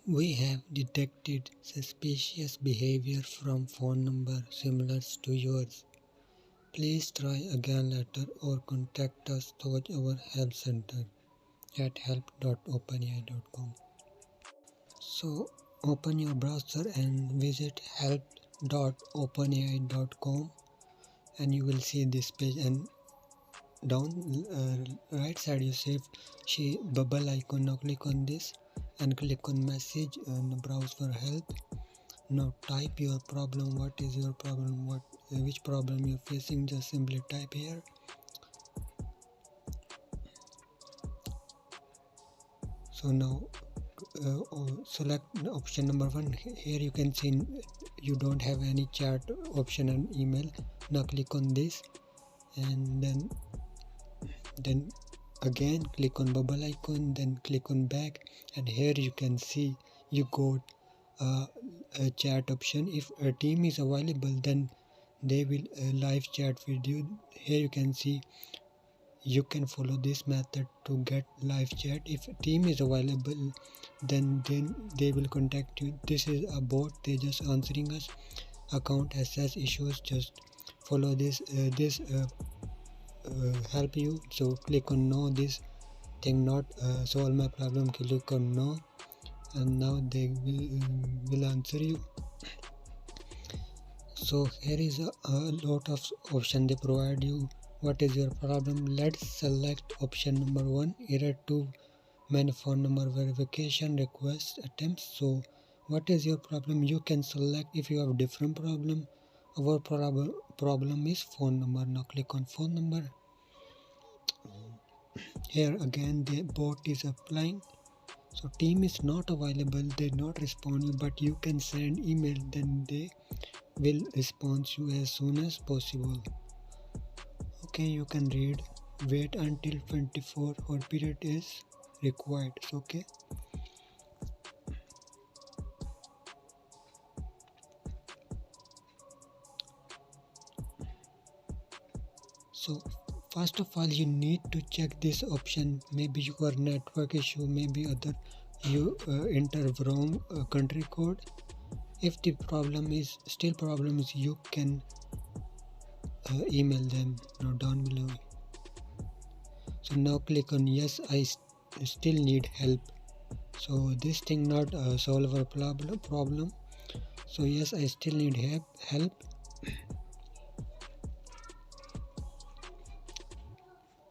We have detected suspicious behavior from phone number similar to yours. Please try again later or contact us through our help center at help.openai.com. So open your browser and visit help.openai.com and you will see this page, and down right side you see bubble icon. Now click on this and click on message and browse for help. Now type your problem. What is your problem? Which problem you're facing? Just simply type here. So now select option number 1. Here you can see you don't have any chat option and email. Now click on this and then again click on bubble icon, then click on back, and here you can see you got a chat option. If a team is available, then they will live chat with you. Here you can see you can follow this method to get live chat. If a team is available, then they will contact you. This is a bot, they just answering us. Account access issues, just follow this help you. So click on no. This thing not solve my problem, click on no, and now they will answer you. So here is a lot of option they provide you. What is your problem? Let's select option number 1, error 2, many phone number verification request attempts. So what is your problem? You can select if you have different problem. Our problem is phone number. Now click on phone number. Here again the bot is applying. So team is not available, they not respond you, but you can send email, then they will respond you as soon as possible. Okay, you can read. Wait until 24-hour period is required. Okay. So first of all, you need to check this option. Maybe your network issue, maybe other you enter wrong country code. If the problem is still problems, you can email them now down below. So now click on yes, I still need help. So this thing not solve our problem. So yes, I still need help.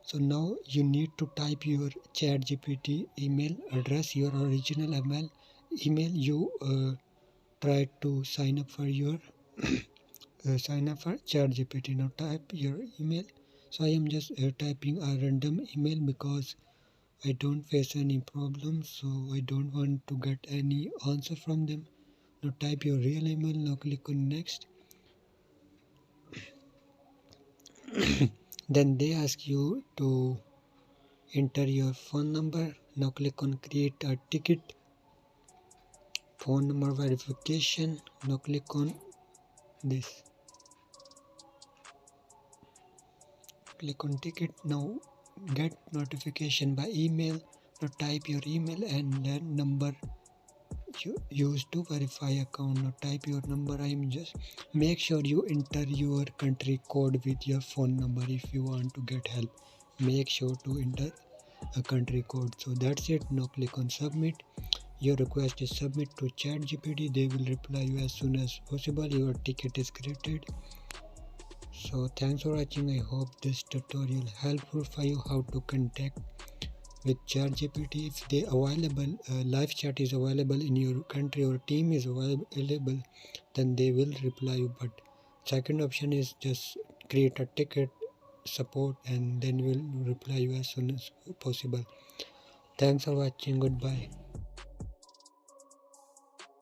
So now you need to type your chatgpt email address, your original email you tried to sign up for your chatgpt. Now type your email. So I am just typing a random email because I don't face any problems, so I don't want to get any answer from them. Now type your real email. Now click on next. Then they ask you to enter your phone number. Now click on create a ticket, phone number verification. Now click on this, click on ticket. Now get notification by email. Now type your email and then number you use to verify account. Now type your number. I am just make sure you enter your country code with your phone number. If you want to get help, make sure to enter a country code. So that's it. Now click on submit. Your request is submit to ChatGPT. They will reply you as soon as possible. Your ticket is created. So thanks for watching. I hope this tutorial helpful for you how to contact with ChatGPT. If they available, live chat is available in your country or team is available, then they will reply you. But second option is just create a ticket support and then will reply you as soon as possible. Thanks for watching. Goodbye.